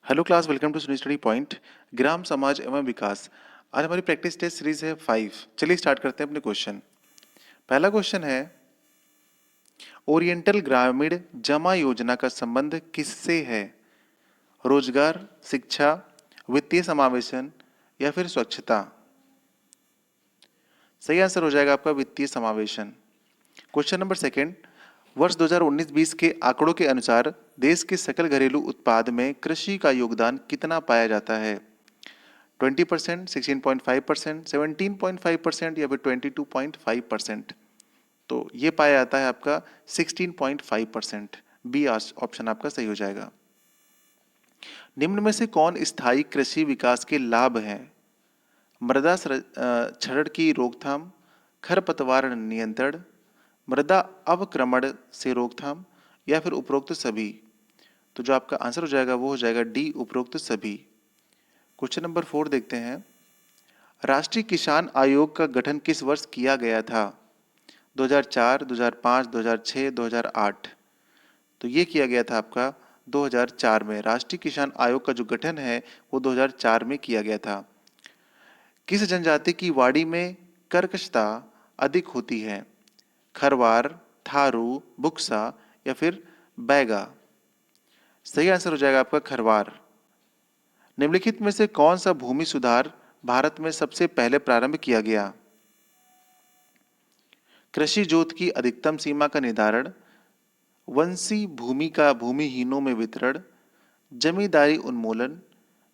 Hello class, welcome to सुनी study point. ग्राम समाज एवं विकास। आज हमारी प्रैक्टिस टेस्ट सीरीज है 5। चलिए स्टार्ट करते हैं अपने क्वेश्चन। पहला क्वेश्चन है, ओरिएंटल ग्रामीण जमा योजना का संबंध किससे है? रोजगार, शिक्षा, वित्तीय समावेशन या फिर स्वच्छता? सही आंसर हो जाएगा आपका वित्तीय समावेशन। क्वेश्चन नंबर सेकंड, वर्ष 2019-20 के आंकड़ों के अनुसार देश के सकल घरेलू उत्पाद में कृषि का योगदान कितना पाया जाता है? 20%, 16.5%, 17.5% या फिर 22.5%? तो ये पाया जाता है आपका 16.5%। बी ऑप्शन आपका सही हो जाएगा। निम्न में से कौन स्थायी कृषि विकास के लाभ हैं? मृदा क्षरण की रोकथाम, खरपतवार नियंत्रण, मृदा अवक्रमण से रोकथाम या फिर उपरोक्त सभी? तो जो आपका आंसर हो जाएगा वो हो जाएगा डी, उपरोक्त सभी। क्वेश्चन नंबर 4 देखते हैं, राष्ट्रीय किसान आयोग का गठन किस वर्ष किया गया था? 2004, 2005, 2006, 2008? तो ये किया गया था आपका 2004 में। राष्ट्रीय किसान आयोग का जो गठन है वो 2004 में किया गया था। किस जनजाति की वाड़ी में कर्कशता अधिक होती है? खरवार, थारू, बुक्सा या फिर बैगा? सही आंसर हो जाएगा आपका खरवार। निम्नलिखित में से कौन सा भूमि सुधार भारत में सबसे पहले प्रारंभ किया गया? कृषि जोत की अधिकतम सीमा का निर्धारण, वंशी भूमि का भूमिहीनों में वितरण, जमींदारी उन्मूलन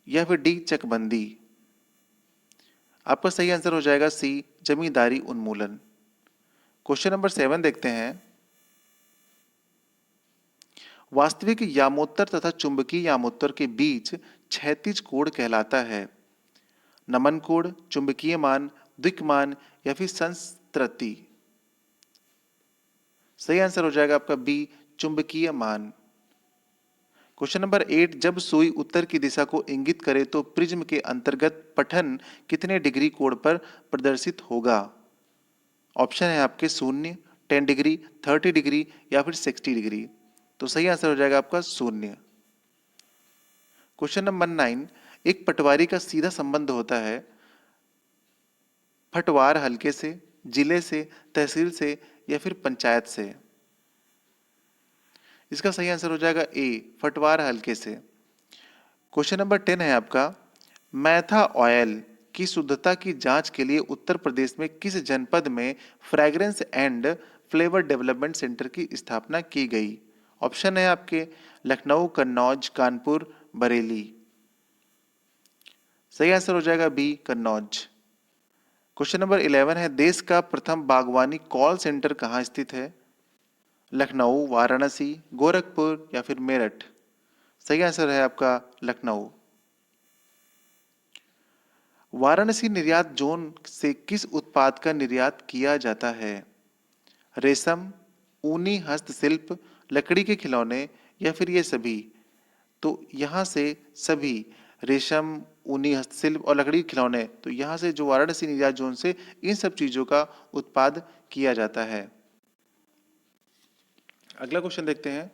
या फिर डी, चकबंदी? आपका सही आंसर हो जाएगा सी, जमींदारी उन्मूलन। क्वेश्चन नंबर 7 देखते हैं, वास्तविक यामोत्तर तथा चुंबकीय यामोत्तर के बीच क्षैतिज कोण कहलाता है? नमन कोण, चुंबकीय मान, द्विकमान या फिर संस्तृति? सही आंसर हो जाएगा आपका बी, चुंबकीय मान। क्वेश्चन नंबर 8, जब सुई उत्तर की दिशा को इंगित करे तो प्रिज्म के अंतर्गत पठन कितने डिग्री कोण पर प्रदर्शित होगा? ऑप्शन है आपके 0, 10 डिग्री, 30 डिग्री या फिर 60 डिग्री। तो सही आंसर हो जाएगा आपका 0। क्वेश्चन नंबर 9, एक पटवारी का सीधा संबंध होता है पटवार हलके से, जिले से, तहसील से या फिर पंचायत से? इसका सही आंसर हो जाएगा ए, पटवार हलके से। क्वेश्चन नंबर 10 है आपका, मैथा ऑयल की शुद्धता की जांच के लिए उत्तर प्रदेश में किस जनपद में fragrance and flavour development centre की स्थापना की गई? ऑप्शन है आपके लखनऊ, कन्नौज, कानपुर, बरेली? सही आंसर हो जाएगा बी, कन्नौज। क्वेश्चन नंबर 11 है, देश का प्रथम बागवानी कॉल सेंटर कहाँ स्थित है? लखनऊ, वाराणसी, गोरखपुर या फिर मेरठ? सही आंसर है आपका लखनऊ। वाराणसी निर्यात जोन से किस उत्पाद का निर्यात किया जाता है? रेशम, ऊनी हस्तशिल्प, लकड़ी के खिलौने या फिर ये सभी? तो यहाँ से सभी, रेशम, ऊनी हस्तशिल्प और लकड़ी के खिलौने, तो यहाँ से जो वाराणसी निर्यात जोन से इन सब चीजों का उत्पाद किया जाता है। अगला क्वेश्चन देखते हैं,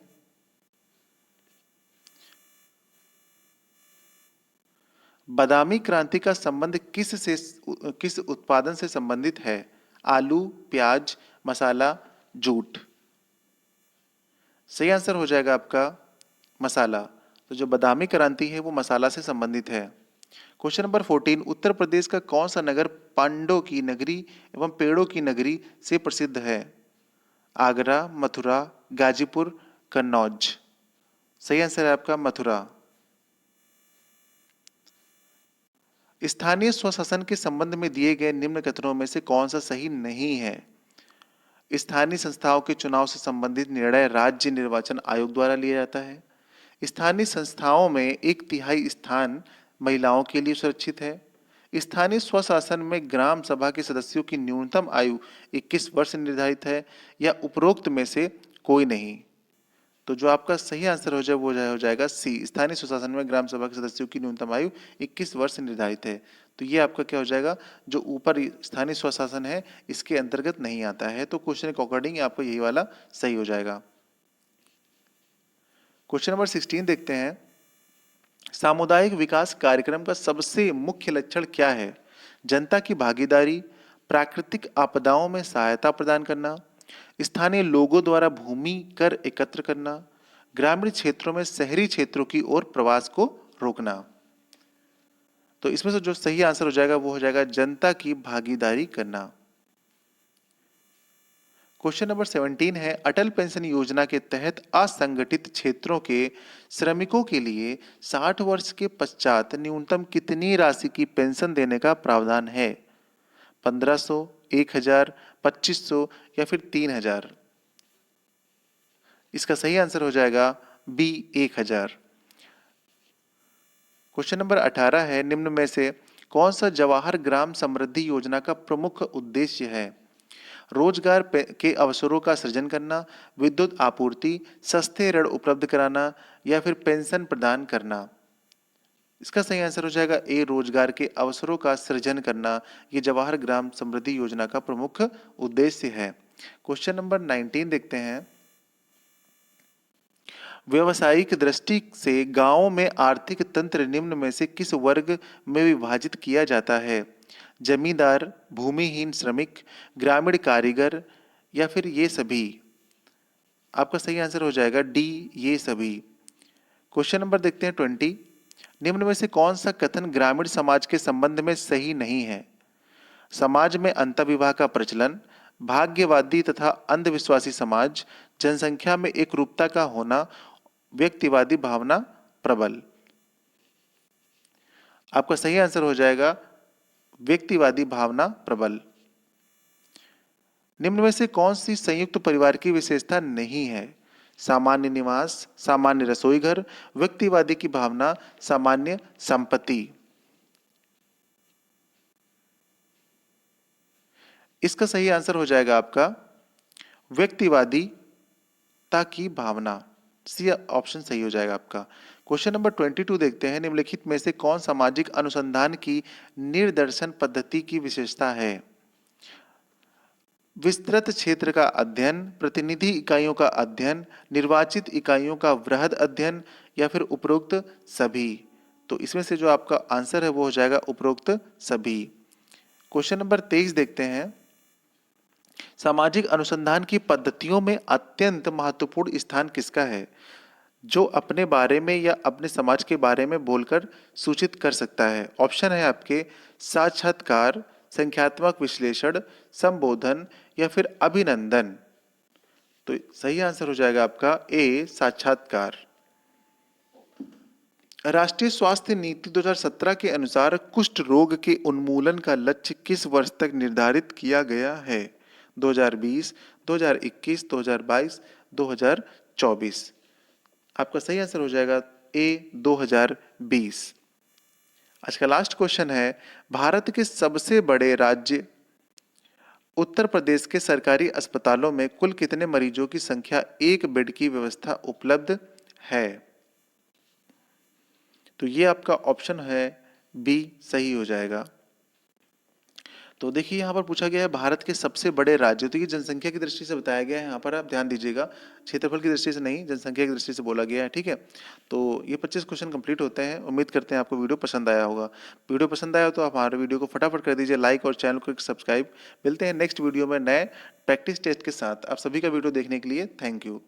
बादामी क्रांति का संबंध किस उत्पादन से संबंधित है? आलू, प्याज, मसाला, जूट? सही आंसर हो जाएगा आपका मसाला। तो जो बादामी क्रांति है वो मसाला से संबंधित है। क्वेश्चन नंबर 14, उत्तर प्रदेश का कौन सा नगर पांडवों की नगरी एवं पेड़ों की नगरी से प्रसिद्ध है? आगरा, मथुरा, गाजीपुर, कन्नौज? सही आंसर है आपका मथुरा। स्थानीय स्वशासन के संबंध में दिए गए निम्न कथनों में से कौन सा सही नहीं है? स्थानीय संस्थाओं के चुनाव से संबंधित निर्णय राज्य निर्वाचन आयोग द्वारा लिया जाता है। स्थानीय संस्थाओं में 1/3 स्थान महिलाओं के लिए सुरक्षित है। स्थानीय स्वशासन में ग्राम सभा के सदस्यों की न्यूनतम आयु 21 वर्ष निर्धारित है, या उपरोक्त में से कोई नहीं? तो जो आपका सही आंसर हो जाए वो हो जाएगा सी, स्थानीय स्वशासन में ग्राम सभा के सदस्यों की न्यूनतम आयु 21 वर्ष निर्धारित है। तो ये आपका क्या हो जाएगा, जो ऊपर स्थानीय स्वशासन है इसके अंतर्गत नहीं आता है। तो क्वेश्चन के अकॉर्डिंग आपको यही वाला सही हो जाएगा। क्वेश्चन नंबर 16 देखते हैं, सामुदायिक विकास कार्यक्रम का सबसे मुख्य लक्षण क्या है? जनता की भागीदारी, प्राकृतिक आपदाओं में सहायता प्रदान करना, स्थानीय लोगों द्वारा भूमि कर एकत्र करना, ग्रामीण क्षेत्रों में शहरी क्षेत्रों की ओर प्रवास को रोकना। तो इसमें से जो सही आंसर हो जाएगा वो हो जाएगा जनता की भागीदारी करना। क्वेश्चन नंबर 17 है, अटल पेंशन योजना के तहत असंगठित क्षेत्रों के श्रमिकों के लिए 60 वर्ष के पश्चात न्यूनतम कितनी राशि की पेंशन देने का प्रावधान है? 1500, 1000, 2500 या फिर 3000? इसका सही आंसर हो जाएगा बी 1000। क्वेश्चन नंबर 18 है, निम्न में से कौन सा जवाहर ग्राम समृद्धि योजना का प्रमुख उद्देश्य है? रोजगार के अवसरों का सृजन करना, विद्युत आपूर्ति, सस्ते ऋण उपलब्ध कराना या फिर पेंशन प्रदान करना। इसका सही आंसर हो जाएगा ए, रोजगार के अवसरों का सृजन करना। ये जवाहर ग्राम समृद्धि योजना का प्रमुख उद्देश्य है। क्वेश्चन नंबर 19 देखते हैं, व्यवसायिक दृष्टि से गांवों में आर्थिक तंत्र निम्न में से किस वर्ग में विभाजित किया जाता है? जमींदार, भूमिहीन श्रमिक, ग्रामीण कारीगर या फिर ये सभी? आपका सही आंसर हो जाएगा डी, ये सभी। क्वेश्चन नंबर देखते हैं 20, निम्न में से कौन सा कथन ग्रामीण समाज के संबंध में सही नहीं है? समाज में अंतःविवाह का प्रचलन, भाग्यवादी तथा अंधविश्वासी समाज, जनसंख्या में एकरूपता का होना, व्यक्तिवादी भावना प्रबल। आपका सही आंसर हो जाएगा व्यक्तिवादी भावना प्रबल। निम्न में से कौन सी संयुक्त परिवार की विशेषता नहीं है? सामान्य निवास, सामान्य रसोई घर, व्यक्तिवादी की भावना, सामान्य संपत्ति। इसका सही आंसर हो जाएगा आपका व्यक्तिवादीता की भावना। सी ऑप्शन सही हो जाएगा आपका। क्वेश्चन नंबर 22 देखते हैं, निम्नलिखित में से कौन सामाजिक अनुसंधान की निर्दर्शन पद्धति की विशेषता है? विस्तृत क्षेत्र का अध्ययन, प्रतिनिधि इकाइयों का अध्ययन, निर्वाचित इकाइयों का वृहद अध्ययन या फिर उपरोक्त सभी? तो इसमें से जो आपका आंसर है वो हो जाएगा उपरोक्त सभी। क्वेश्चन नंबर 23 देखते हैं, सामाजिक अनुसंधान की पद्धतियों में अत्यंत महत्वपूर्ण स्थान किसका है? जो अपने बारे में या अपने समाज के बारे में बोलकर सूचित कर सकता है। ऑप्शन है आपके साक्षात्कार, संख्यात्मक विश्लेषण, संबोधन या फिर अभिनंदन। तो सही आंसर हो जाएगा आपका ए, साक्षात्कार। राष्ट्रीय स्वास्थ्य नीति 2017 के अनुसार कुष्ठ रोग के उन्मूलन का लक्ष्य किस वर्ष तक निर्धारित किया गया है? 2020, 2021, 2022, 2024? आपका सही आंसर हो जाएगा ए, 2020। आज का लास्ट क्वेश्चन है, भारत के सबसे बड़े राज्य उत्तर प्रदेश के सरकारी अस्पतालों में कुल कितने मरीजों की संख्या एक बेड की व्यवस्था उपलब्ध है? तो ये आपका ऑप्शन है बी, सही हो जाएगा। तो देखिए यहाँ पर पूछा गया है भारत के सबसे बड़े राज्य, तो ये जनसंख्या की दृष्टि से बताया गया है, यहाँ पर आप ध्यान दीजिएगा, क्षेत्रफल की दृष्टि से नहीं, जनसंख्या की दृष्टि से बोला गया है, ठीक है। तो ये 25 क्वेश्चन कंप्लीट होते हैं। उम्मीद करते हैं आपको वीडियो पसंद आया होगा। वीडियो पसंद आया तो आप हमारे वीडियो को फटाफट कर दीजिए लाइक और चैनल को सब्सक्राइब। मिलते हैं नेक्स्ट वीडियो में नए प्रैक्टिस टेस्ट के साथ। आप सभी का वीडियो देखने के लिए थैंक यू।